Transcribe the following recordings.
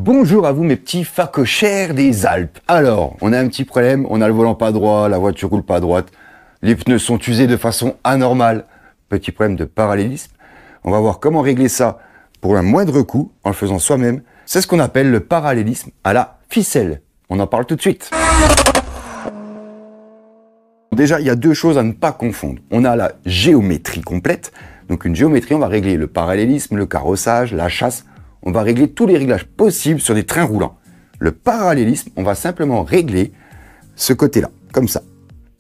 Bonjour à vous mes petits facochères des Alpes. Alors, on a un petit problème, on a le volant pas droit, la voiture roule pas à droite, les pneus sont usés de façon anormale, petit problème de parallélisme. On va voir comment régler ça pour un moindre coût en le faisant soi-même. C'est ce qu'on appelle le parallélisme à la ficelle. On en parle tout de suite. Déjà, il y a deux choses à ne pas confondre. On a la géométrie complète. Donc une géométrie, on va régler le parallélisme, le carrossage, la chasse. On va régler tous les réglages possibles sur des trains roulants. Le parallélisme, on va simplement régler ce côté-là, comme ça.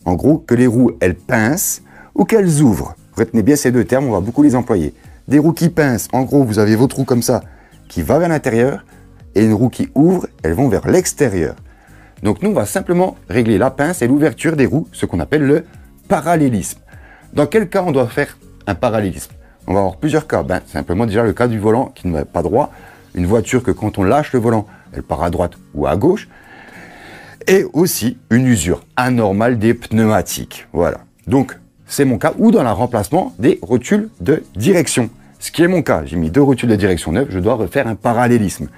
En gros, que les roues, elles pincent ou qu'elles ouvrent. Retenez bien ces deux termes, on va beaucoup les employer. Des roues qui pincent, en gros, vous avez votre roue comme ça, qui va vers l'intérieur, et une roue qui ouvre, elles vont vers l'extérieur. Donc nous, on va simplement régler la pince et l'ouverture des roues, ce qu'on appelle le parallélisme. Dans quel cas on doit faire un parallélisme? On va avoir plusieurs cas. Simplement déjà le cas du volant qui ne va pas droit. Une voiture que quand on lâche le volant, elle part à droite ou à gauche. Et aussi une usure anormale des pneumatiques. Voilà. Donc c'est mon cas. Ou dans le remplacement des rotules de direction. Ce qui est mon cas. J'ai mis 2 rotules de direction neuves. Je dois refaire un parallélisme.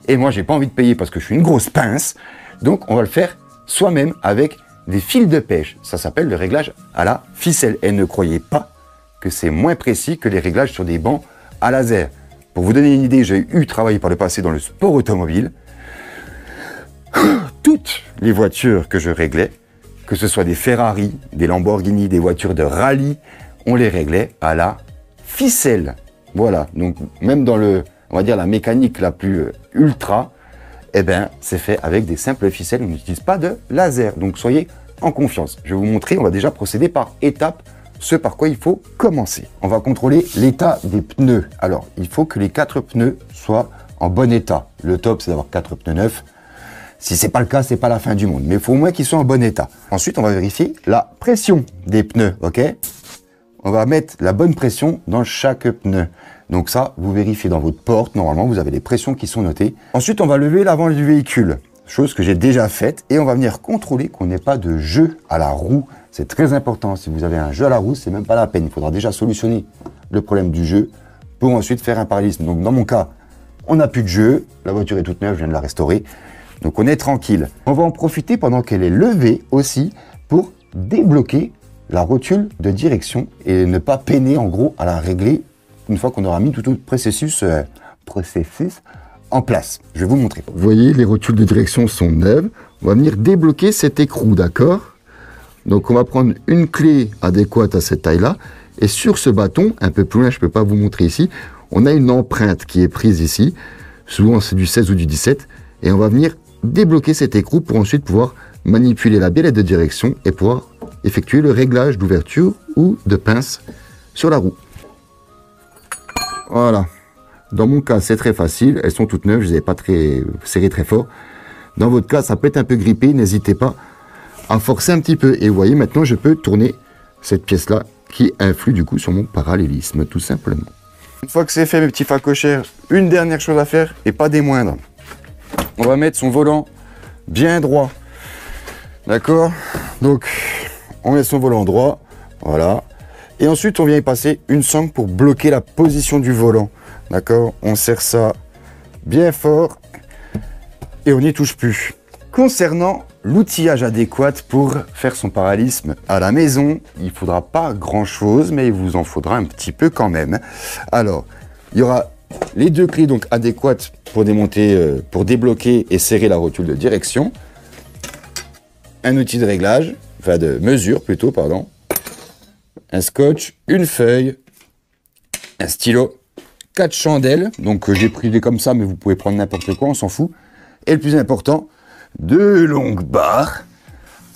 Et moi, j'ai pas envie de payer parce que je suis une grosse pince. Donc on va le faire soi-même avec des fils de pêche. Ça s'appelle le réglage à la ficelle. Et ne croyez pas que c'est moins précis que les réglages sur des bancs à laser. Pour vous donner une idée, j'ai travaillé par le passé dans le sport automobile. Toutes les voitures que je réglais, que ce soit des Ferrari, des Lamborghini, des voitures de rallye, on les réglait à la ficelle. Voilà, donc même dans on va dire la mécanique la plus ultra, c'est fait avec des simples ficelles, on n'utilise pas de laser. Donc soyez en confiance. Je vais vous montrer, on va déjà procéder par étapes, ce par quoi il faut commencer. On va contrôler l'état des pneus. Alors, il faut que les 4 pneus soient en bon état. Le top, c'est d'avoir 4 pneus neufs. Si c'est pas le cas, c'est pas la fin du monde. Mais il faut au moins qu'ils soient en bon état. Ensuite, on va vérifier la pression des pneus, ok? On va mettre la bonne pression dans chaque pneu. Donc ça, vous vérifiez dans votre porte. Normalement, vous avez les pressions qui sont notées. Ensuite, on va lever l'avant du véhicule. Chose que j'ai déjà faite. Et on va venir contrôler qu'on n'ait pas de jeu à la roue. C'est très important. Si vous avez un jeu à la roue, c'est même pas la peine. Il faudra déjà solutionner le problème du jeu pour ensuite faire un parallélisme. Donc dans mon cas, on n'a plus de jeu. La voiture est toute neuve, je viens de la restaurer. Donc on est tranquille. On va en profiter pendant qu'elle est levée aussi pour débloquer la rotule de direction et ne pas peiner en gros à la régler une fois qu'on aura mis tout le processus en place. Je vais vous montrer. Vous voyez, les rotules de direction sont neuves. On va venir débloquer cet écrou, d'accord? Donc on va prendre une clé adéquate à cette taille-là. Et sur ce bâton, un peu plus loin, je ne peux pas vous montrer ici, on a une empreinte qui est prise ici. Souvent c'est du 16 ou du 17. Et on va venir débloquer cet écrou pour ensuite pouvoir manipuler la biellette de direction et pouvoir effectuer le réglage d'ouverture ou de pince sur la roue. Voilà. Dans mon cas, c'est très facile. Elles sont toutes neuves, je ne les ai pas serrées très fort. Dans votre cas, ça peut être un peu grippé. N'hésitez pas à forcer un petit peu. Et vous voyez, maintenant, je peux tourner cette pièce-là qui influe du coup sur mon parallélisme, tout simplement. Une fois que c'est fait, mes petits facochères, une dernière chose à faire, et pas des moindres. On va mettre son volant bien droit. D'accord? Donc, on met son volant droit. Voilà. Et ensuite, on vient y passer une sangle pour bloquer la position du volant. D'accord? On serre ça bien fort et on n'y touche plus. Concernant l'outillage adéquat pour faire son parallélisme à la maison, il ne faudra pas grand-chose, mais il vous en faudra un petit peu quand même. Alors, il y aura les 2 clés donc adéquates pour démonter, pour débloquer et serrer la rotule de direction. Un outil de réglage, enfin de mesure plutôt, pardon. Un scotch, une feuille, un stylo, 4 chandelles. Donc j'ai pris des comme ça, mais vous pouvez prendre n'importe quoi, on s'en fout. Et le plus important, 2 longues barres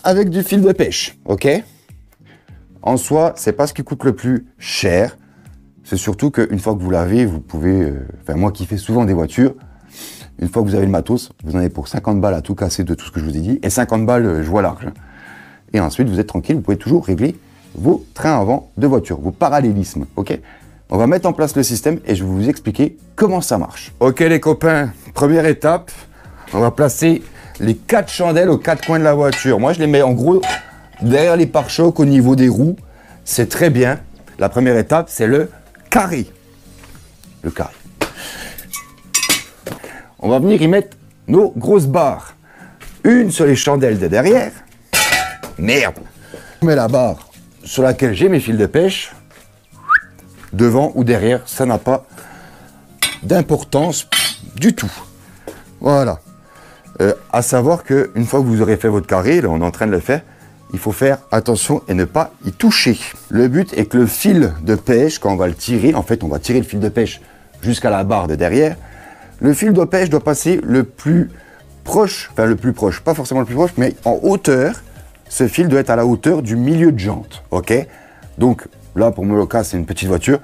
avec du fil de pêche, ok? En soi, c'est pas ce qui coûte le plus cher. C'est surtout qu'une fois que vous l'avez, vous pouvez... Enfin, moi qui fais souvent des voitures, une fois que vous avez le matos, vous en avez pour 50 balles à tout casser de tout ce que je vous ai dit. Et 50 balles, je vois large. Et ensuite, vous êtes tranquille, vous pouvez toujours régler vos trains avant de voiture, vos parallélismes, ok? On va mettre en place le système et je vais vous expliquer comment ça marche. Ok les copains, première étape, on va placer les 4 chandelles aux 4 coins de la voiture. Moi, je les mets en gros derrière les pare-chocs au niveau des roues. C'est très bien. La première étape, c'est le carré. Le carré. on va venir y mettre nos grosses barres. Une sur les chandelles de derrière. Merde. Je mets la barre sur laquelle j'ai mes fils de pêche. Devant ou derrière, ça n'a pas d'importance du tout. Voilà. À savoir qu'une fois que vous aurez fait votre carré, là on est en train de le faire, il faut faire attention et ne pas y toucher. Le but est que le fil de pêche, quand on va le tirer, en fait on va tirer le fil de pêche jusqu'à la barre de derrière, le fil de pêche doit passer le plus proche, enfin le plus proche, pas forcément le plus proche, mais en hauteur, ce fil doit être à la hauteur du milieu de jante, ok? Donc là pour mon cas c'est une petite voiture,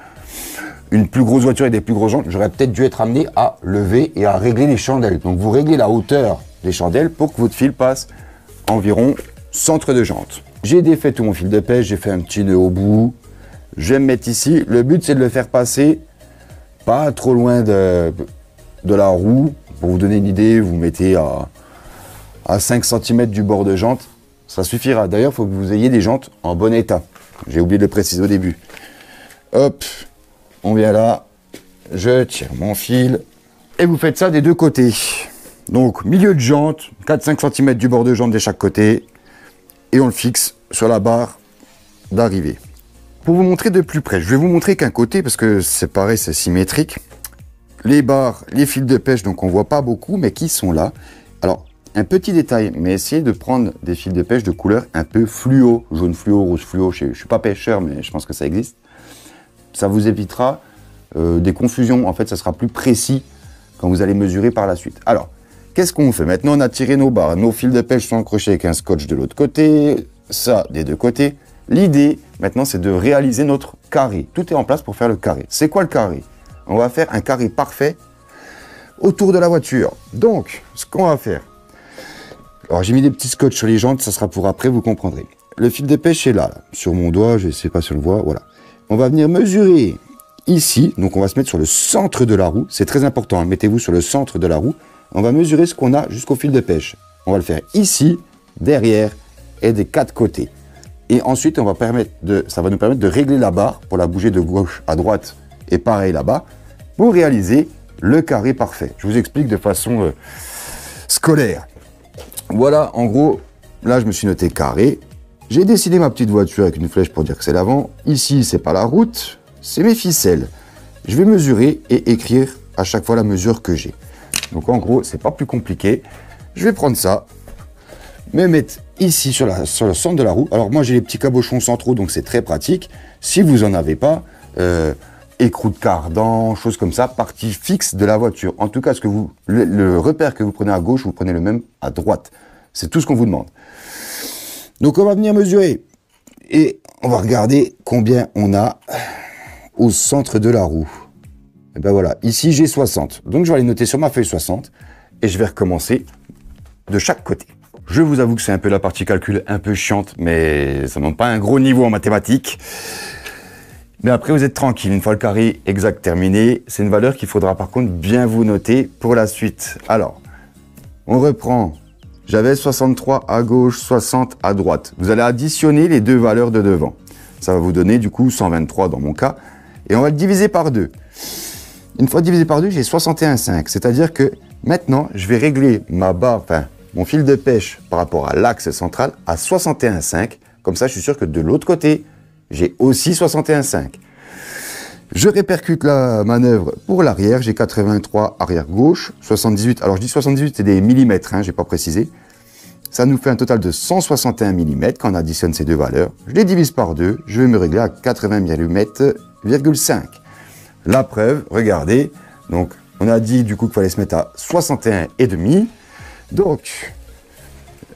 une plus grosse voiture et des plus grosses jantes, j'aurais peut-être dû être amené à lever et à régler les chandelles. Donc vous réglez la hauteur des chandelles pour que votre fil passe environ centre de jante. J'ai défait tout mon fil de pêche, j'ai fait un petit nœud au bout. Je vais me mettre ici. Le but c'est de le faire passer pas trop loin de la roue. Pour vous donner une idée, vous mettez à 5 cm du bord de jante. Ça suffira. D'ailleurs, il faut que vous ayez des jantes en bon état. J'ai oublié de le préciser au début. Hop, on vient là. Je tire mon fil. Et vous faites ça des deux côtés. Donc, milieu de jante, 4-5 cm du bord de jante de chaque côté. Et on le fixe sur la barre d'arrivée. Pour vous montrer de plus près, je vais vous montrer qu'un côté, parce que c'est pareil, c'est symétrique. Les barres, les fils de pêche, donc on voit pas beaucoup, mais qui sont là. Alors, un petit détail, mais essayez de prendre des fils de pêche de couleur un peu fluo, jaune fluo, rouge fluo. Je suis pas pêcheur, mais je pense que ça existe. Ça vous évitera des confusions. En fait, ça sera plus précis quand vous allez mesurer par la suite. Alors, qu'est-ce qu'on fait? Maintenant, on a tiré nos barres. Nos fils de pêche sont accrochés avec un scotch de l'autre côté. Ça, des deux côtés. L'idée, maintenant, c'est de réaliser notre carré. Tout est en place pour faire le carré. C'est quoi le carré? On va faire un carré parfait autour de la voiture. Donc, ce qu'on va faire... Alors, j'ai mis des petits scotch sur les jantes. Ça sera pour après, vous comprendrez. Le fil de pêche est là. Sur mon doigt, je ne sais pas si on le voit. Voilà. On va venir mesurer ici. Donc, on va se mettre sur le centre de la roue. C'est très important. Hein. Mettez-vous sur le centre de la roue. On va mesurer ce qu'on a jusqu'au fil de pêche. On va le faire ici, derrière et des quatre côtés. Et ensuite, ça va nous permettre de régler la barre pour la bouger de gauche à droite et pareil là-bas pour réaliser le carré parfait. Je vous explique de façon scolaire. Voilà, en gros, là, je me suis noté carré. J'ai dessiné ma petite voiture avec une flèche pour dire que c'est l'avant. Ici, c'est pas la route, c'est mes ficelles. Je vais mesurer et écrire à chaque fois la mesure que j'ai. Donc en gros, c'est pas plus compliqué. Je vais prendre ça, me mettre ici sur le centre de la roue. Alors moi, j'ai les petits cabochons centraux, donc c'est très pratique. Si vous en avez pas, écrou de cardan, choses comme ça, partie fixe de la voiture. En tout cas, le repère que vous prenez à gauche, vous prenez le même à droite. C'est tout ce qu'on vous demande. Donc on va venir mesurer et on va regarder combien on a au centre de la roue. Et ben voilà, ici j'ai 60. Donc je vais aller noter sur ma feuille 60 et je vais recommencer de chaque côté. Je vous avoue que c'est un peu la partie calcul un peu chiante, mais ça ne demande pas un gros niveau en mathématiques. Mais après vous êtes tranquille, une fois le carré exact terminé, c'est une valeur qu'il faudra par contre bien vous noter pour la suite. Alors, on reprend, j'avais 63 à gauche, 60 à droite. Vous allez additionner les deux valeurs de devant. Ça va vous donner du coup 123 dans mon cas, et on va le diviser par 2. Une fois divisé par 2, j'ai 61,5. C'est-à-dire que maintenant, je vais régler ma barre, enfin, mon fil de pêche par rapport à l'axe central à 61,5. Comme ça, je suis sûr que de l'autre côté, j'ai aussi 61,5. Je répercute la manœuvre pour l'arrière. J'ai 83 arrière gauche, 78. Alors, je dis 78, c'est des millimètres, hein, je n'ai pas précisé. Ça nous fait un total de 161 mm quand on additionne ces deux valeurs. Je les divise par 2. Je vais me régler à 80 mm,5. La preuve, regardez, donc on a dit du coup qu'il fallait se mettre à 61,5. Donc,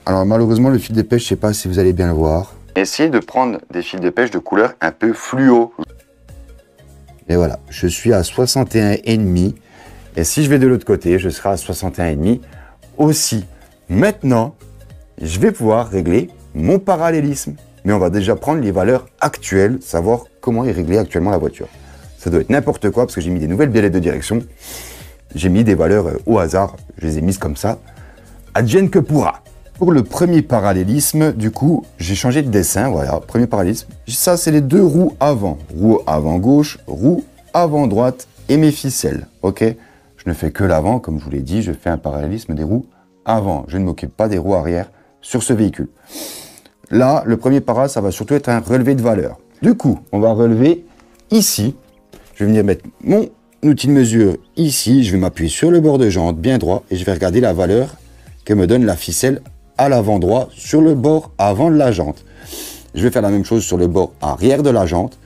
alors malheureusement le fil de pêche, je ne sais pas si vous allez bien le voir. Essayez de prendre des fils de pêche de couleur un peu fluo. Et voilà, je suis à 61,5. Et si je vais de l'autre côté, je serai à 61,5 aussi. Maintenant, je vais pouvoir régler mon parallélisme. Mais on va déjà prendre les valeurs actuelles, savoir comment est réglée actuellement la voiture. Ça doit être n'importe quoi parce que j'ai mis des nouvelles biellets de direction. J'ai mis des valeurs au hasard. Je les ai mises comme ça. Advienne que pourra. Pour le premier parallélisme, du coup, j'ai changé de dessin. Voilà, premier parallélisme. Ça, c'est les deux roues avant. Roue avant gauche, roue avant droite et mes ficelles. Ok? je ne fais que l'avant, comme je vous l'ai dit, je fais un parallélisme des roues avant. Je ne m'occupe pas des roues arrière sur ce véhicule. Là, le premier para, ça va surtout être un relevé de valeur. Du coup, on va relever ici. Je vais venir mettre mon outil de mesure ici. Je vais m'appuyer sur le bord de jante bien droit et je vais regarder la valeur que me donne la ficelle à l'avant droit sur le bord avant de la jante. Je vais faire la même chose sur le bord arrière de la jante.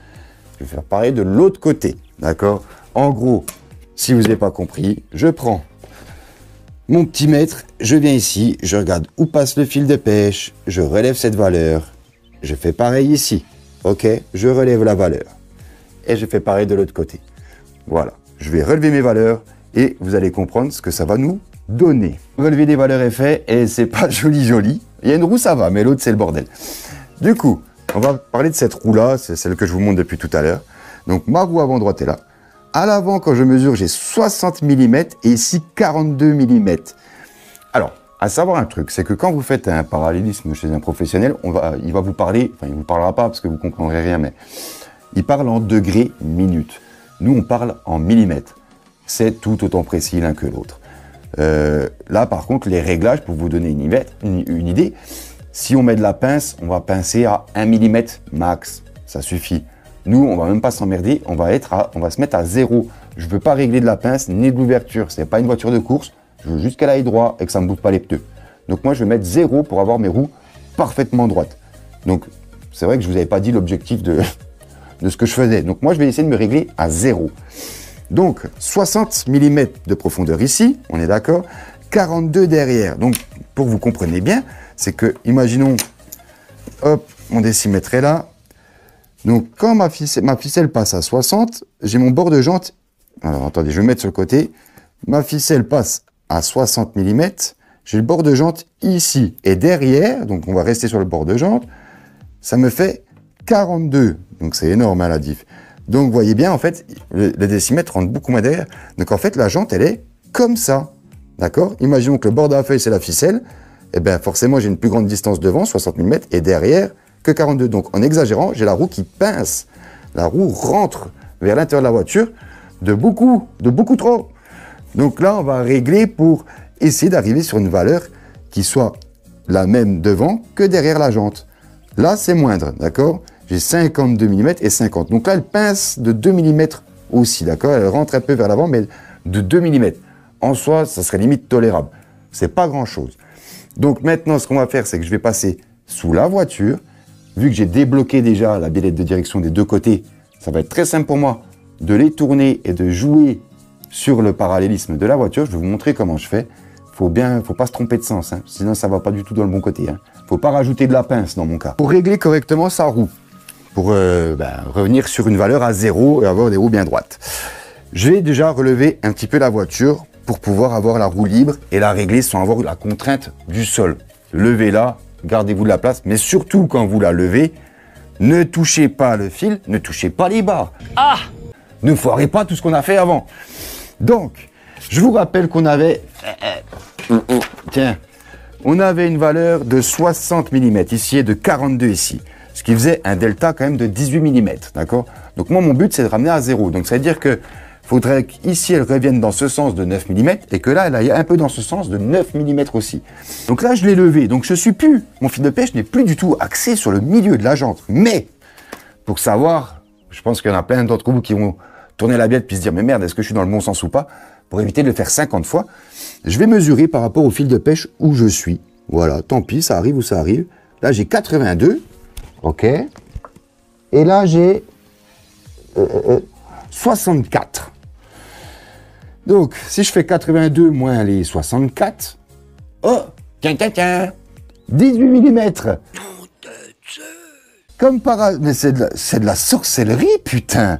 Je vais faire pareil de l'autre côté. D'accord? En gros, si vous n'avez pas compris, je prends mon petit mètre, je viens ici, je regarde où passe le fil de pêche, je relève cette valeur, je fais pareil ici, ok, je relève la valeur, et je fais pareil de l'autre côté. Voilà, je vais relever mes valeurs, et vous allez comprendre ce que ça va nous donner. Relever des valeurs est fait, et c'est pas joli. Il y a une roue, ça va, mais l'autre, c'est le bordel. Du coup, on va parler de cette roue-là, c'est celle que je vous montre depuis tout à l'heure. Donc, ma roue avant droite est là. À l'avant, quand je mesure, j'ai 60 mm et ici 42 mm. Alors, à savoir un truc, c'est que quand vous faites un parallélisme chez un professionnel, il va vous parler, enfin il ne vous parlera pas parce que vous ne comprendrez rien, mais il parle en degrés minutes. Nous, on parle en millimètres. C'est tout autant précis l'un que l'autre. Là, par contre, les réglages, pour vous donner une idée, si on met de la pince, on va pincer à 1 mm max. Ça suffit. Nous, on va même pas s'emmerder, on va se mettre à 0. Je veux pas régler de la pince ni de l'ouverture. C'est pas une voiture de course. Je veux juste qu'elle aille droit et que ça me bouffe pas les pneus. Donc moi, je vais mettre 0 pour avoir mes roues parfaitement droites. Donc, c'est vrai que je vous avais pas dit l'objectif de ce que je faisais. Donc moi, je vais essayer de me régler à 0. Donc, 60 mm de profondeur ici, on est d'accord. 42 derrière. Donc, pour que vous compreniez bien, c'est que, imaginons, hop, mon décimètre est là. Donc, quand ma ficelle passe à 60, j'ai mon bord de jante. Alors, attendez, je vais mettre sur le côté. Ma ficelle passe à 60 mm. J'ai le bord de jante ici. Et derrière, donc on va rester sur le bord de jante, ça me fait 42. Donc, c'est énorme, hein, la diff. Donc, vous voyez bien, en fait, le décimètre rentre beaucoup moins derrière. Donc, en fait, la jante, elle est comme ça. D'accord? Imaginons que le bord de la feuille, c'est la ficelle. Eh bien, forcément, j'ai une plus grande distance devant, 60 mm, et derrière, que 42. Donc, en exagérant, j'ai la roue qui pince. La roue rentre vers l'intérieur de la voiture de beaucoup trop. Donc là, on va régler pour essayer d'arriver sur une valeur qui soit la même devant que derrière la jante. Là, c'est moindre, d'accord? J'ai 52 mm et 50. Donc là, elle pince de 2 mm aussi, d'accord? Elle rentre un peu vers l'avant, mais de 2 mm. En soi, ça serait limite tolérable. C'est pas grand-chose. Donc maintenant, ce qu'on va faire, c'est que je vais passer sous la voiture. Vu que j'ai débloqué déjà la biellette de direction des deux côtés, ça va être très simple pour moi de les tourner et de jouer sur le parallélisme de la voiture. Je vais vous montrer comment je fais. Faut pas se tromper de sens, hein, sinon ça va pas du tout dans le bon côté. Hein. Faut pas rajouter de la pince dans mon cas. Pour régler correctement sa roue, pour revenir sur une valeur à 0 et avoir des roues bien droites. Je vais déjà relever un petit peu la voiture pour pouvoir avoir la roue libre et la régler sans avoir la contrainte du sol. Levez-la. Gardez-vous de la place, mais surtout quand vous la levez, ne touchez pas le fil, ne touchez pas les barres. Ah! Ne foirez pas tout ce qu'on a fait avant. Donc, je vous rappelle qu'on avait... Tiens, on avait une valeur de 60 mm ici et de 42 ici. Ce qui faisait un delta quand même de 18 mm, d'accord? Donc moi, mon but, c'est de ramener à 0. Donc, ça veut dire que faudrait qu'ici, elle revienne dans ce sens de 9 mm et que là, elle aille un peu dans ce sens de 9 mm aussi. Donc là, je l'ai levé. Donc, mon fil de pêche n'est plus du tout axé sur le milieu de la jante. Mais, pour savoir, je pense qu'il y en a plein d'entre vous qui vont tourner la bielle puis se dire, mais merde, est-ce que je suis dans le bon sens ou pas? Pour éviter de le faire 50 fois, je vais mesurer par rapport au fil de pêche où je suis. Voilà, tant pis, ça arrive où ça arrive. Là, j'ai 82. OK. Et là, j'ai 64. Donc, si je fais 82 moins les 64, oh, tiens, 18 mm. Comme par hasard, mais c'est de la sorcellerie, putain.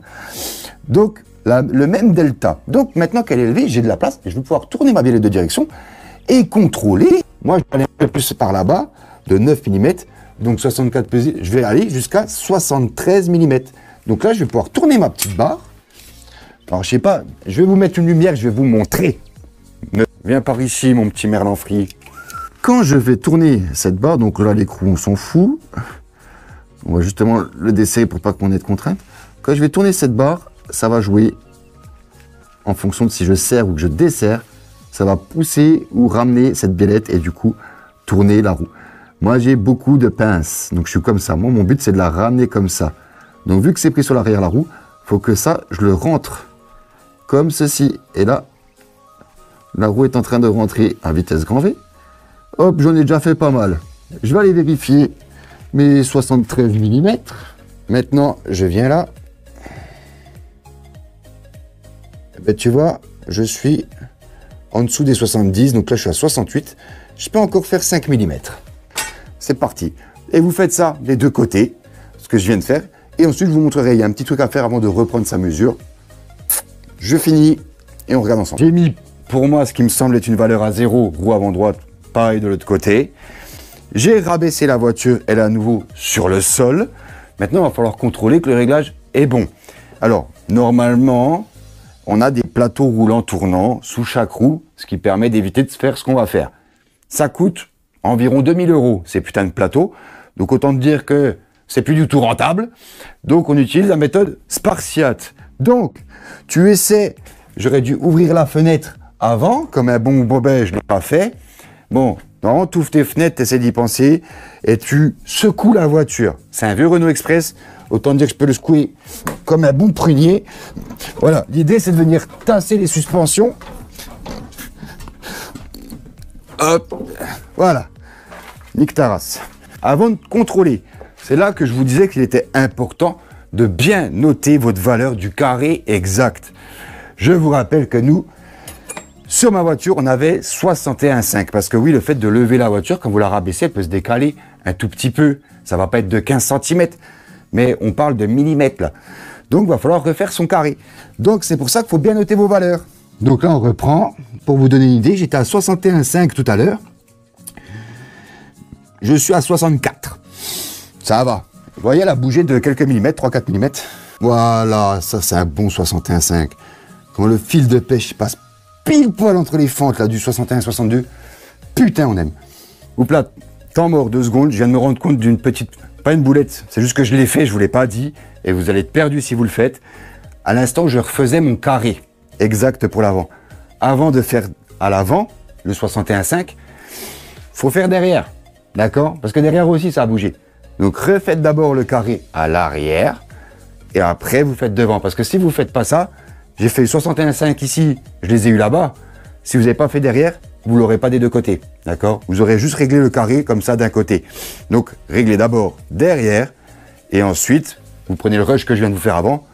Donc, le même delta. Donc, maintenant qu'elle est élevée, j'ai de la place et je vais pouvoir tourner ma biellette de direction et contrôler. Moi, je vais aller un peu plus par là-bas, de 9 mm. Donc, 64 plus, je vais aller jusqu'à 73 mm. Donc là, je vais pouvoir tourner ma petite barre. Alors, je sais pas, je vais vous mettre une lumière, je vais vous montrer. Viens par ici, mon petit merlan frit. Quand je vais tourner cette barre, donc là, l'écrou, on s'en fout. On va justement le desserrer pour pas qu'on ait de contrainte. Quand je vais tourner cette barre, ça va jouer en fonction de si je serre ou que je desserre, ça va pousser ou ramener cette biellette et du coup tourner la roue. Moi j'ai beaucoup de pinces, donc je suis comme ça. Moi mon but c'est de la ramener comme ça. Donc vu que c'est pris sur l'arrière la roue, faut que ça je le rentre comme ceci. Et là, la roue est en train de rentrer à vitesse grand V. Hop, j'en ai déjà fait pas mal. Je vais aller vérifier mes 73 mm. Maintenant je viens là. Et ben, tu vois, je suis en dessous des 70, donc là je suis à 68. Je peux encore faire 5 mm. C'est parti. Et vous faites ça des deux côtés, ce que je viens de faire. Et ensuite, je vous montrerai, il y a un petit truc à faire avant de reprendre sa mesure. Je finis et on regarde ensemble. J'ai mis, pour moi, ce qui me semble être une valeur à 0, roue avant droite, pareil de l'autre côté. J'ai rabaissé la voiture, elle est à nouveau sur le sol. Maintenant, il va falloir contrôler que le réglage est bon. Alors, normalement, on a des plateaux roulants tournants sous chaque roue, ce qui permet d'éviter de faire ce qu'on va faire. Ça coûte environ 2000 € ces putains de plateaux. Donc autant te dire que c'est plus du tout rentable. Donc on utilise la méthode spartiate. Donc tu essaies, j'aurais dû ouvrir la fenêtre avant, comme un bon bobet, je ne l'ai pas fait. Bon, non, tu ouvres tes fenêtres, tu essaies d'y penser et tu secoues la voiture. C'est un vieux Renault Express, autant dire que je peux le secouer comme un bon prunier. Voilà, l'idée c'est de venir tasser les suspensions. Hop, voilà, nique ta race. Avant de contrôler, c'est là que je vous disais qu'il était important de bien noter votre valeur du carré exact. Je vous rappelle que nous, sur ma voiture, on avait 61,5. Parce que oui, le fait de lever la voiture, quand vous la rabaissez, elle peut se décaler un tout petit peu. Ça va pas être de 15 cm, mais on parle de millimètres là. Donc, il va falloir refaire son carré. Donc, c'est pour ça qu'il faut bien noter vos valeurs. Donc là, on reprend. Pour vous donner une idée, j'étais à 61,5 tout à l'heure. Je suis à 64. Ça va. Vous voyez, elle a bougé de quelques millimètres, 3-4 mm. Voilà, ça c'est un bon 61,5. Quand le fil de pêche passe pile poil entre les fentes là, du 61-62. Putain, on aime. Oups là, temps mort, 2 secondes. Je viens de me rendre compte d'une petite... Pas une boulette, c'est juste que je l'ai fait, je ne vous l'ai pas dit. Et vous allez être perdu si vous le faites. À l'instant, je refaisais mon carré exact pour l'avant. Avant de faire à l'avant, le 61,5, faut faire derrière. D'accord? Parce que derrière aussi, ça a bougé. Donc, refaites d'abord le carré à l'arrière. Et après, vous faites devant. Parce que si vous ne faites pas ça, j'ai fait 61,5 ici, je les ai eu là-bas. Si vous n'avez pas fait derrière, vous ne l'aurez pas des deux côtés. D'accord? Vous aurez juste réglé le carré comme ça d'un côté. Donc, réglez d'abord derrière. Et ensuite, vous prenez le rush que je viens de vous faire avant.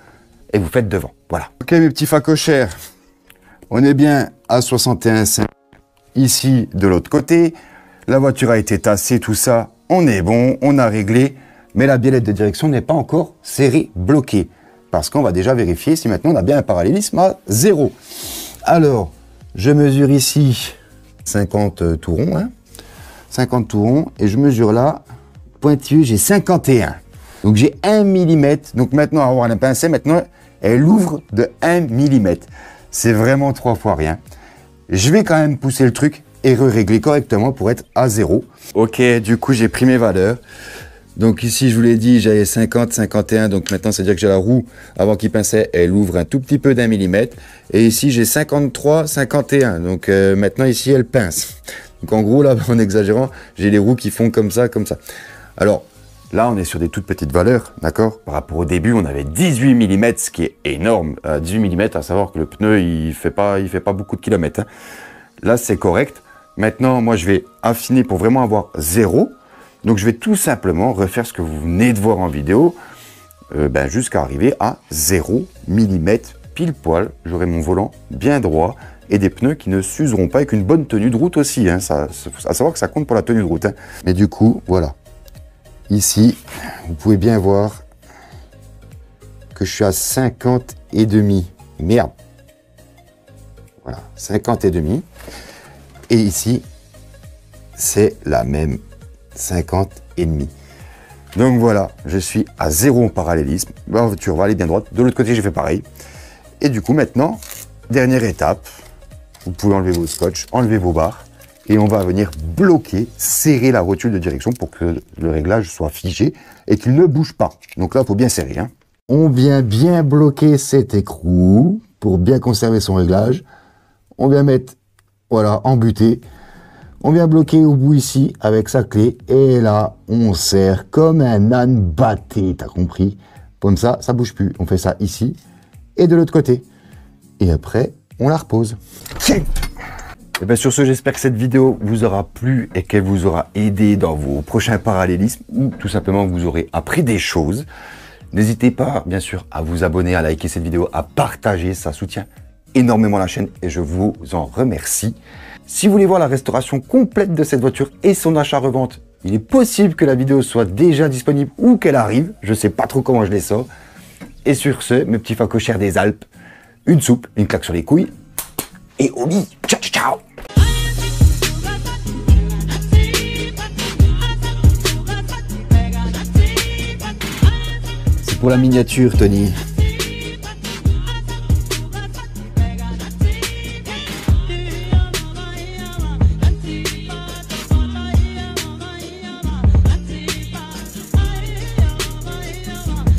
Et vous faites devant. Voilà. Ok, mes petits facochères. On est bien à 61,5 ici de l'autre côté. La voiture a été tassée, tout ça. On est bon, on a réglé. Mais la biellette de direction n'est pas encore serrée, bloquée. Parce qu'on va déjà vérifier si maintenant on a bien un parallélisme à 0. Alors, je mesure ici 50 tourons. Hein, 50 tourons. Et je mesure là, pointilleux, j'ai 51. Donc j'ai 1 mm. Donc maintenant, on va avoir un pincet. Maintenant, elle ouvre de 1 mm. C'est vraiment 3 fois rien. Je vais quand même pousser le truc et régler correctement pour être à 0. Ok, du coup, j'ai pris mes valeurs. Donc ici, je vous l'ai dit, j'avais 50, 51. Donc maintenant, c'est-à-dire que j'ai la roue, avant qu'il pinçait, elle ouvre un tout petit peu d'1 mm. Et ici, j'ai 53, 51. Donc maintenant, ici, elle pince. Donc en gros, là, en exagérant, j'ai les roues qui font comme ça, comme ça. Alors, là, on est sur des toutes petites valeurs, d'accord? Par rapport au début, on avait 18 mm, ce qui est énorme. 18 mm, à savoir que le pneu, il fait pas beaucoup de kilomètres. Hein. Là, c'est correct. Maintenant, moi, je vais affiner pour vraiment avoir 0. Donc, je vais tout simplement refaire ce que vous venez de voir en vidéo, jusqu'à arriver à 0 mm pile poil. J'aurai mon volant bien droit et des pneus qui ne s'useront pas avec une bonne tenue de route aussi. Hein. Ça, à savoir que ça compte pour la tenue de route. Hein. Mais du coup, voilà. Ici, vous pouvez bien voir que je suis à 50,5. Merde. Voilà, 50,5. Et ici, c'est la même 50,5. Donc voilà, je suis à 0 en parallélisme. La voiture va aller bien droite. De l'autre côté, j'ai fait pareil. Et du coup, maintenant, dernière étape. Vous pouvez enlever vos scotch, enlever vos barres. Et on va venir bloquer, serrer la rotule de direction pour que le réglage soit figé et qu'il ne bouge pas. Donc là, il faut bien serrer. Hein. On vient bien bloquer cet écrou pour bien conserver son réglage. On vient mettre, voilà, embuté. On vient bloquer au bout ici avec sa clé. Et là, on serre comme un âne batté, t'as compris? Comme ça bouge plus. On fait ça ici et de l'autre côté. Et après, on la repose. Tiens! Et bien sur ce, j'espère que cette vidéo vous aura plu et qu'elle vous aura aidé dans vos prochains parallélismes ou tout simplement que vous aurez appris des choses. N'hésitez pas, bien sûr, à vous abonner, à liker cette vidéo, à partager, ça soutient énormément la chaîne et je vous en remercie. Si vous voulez voir la restauration complète de cette voiture et son achat-revente, il est possible que la vidéo soit déjà disponible ou qu'elle arrive. Je ne sais pas trop comment je les sors. Et sur ce, mes petits facochères des Alpes, une soupe, une claque sur les couilles et au lit. Ciao, ciao, ciao. C'est pour la miniature, Tony.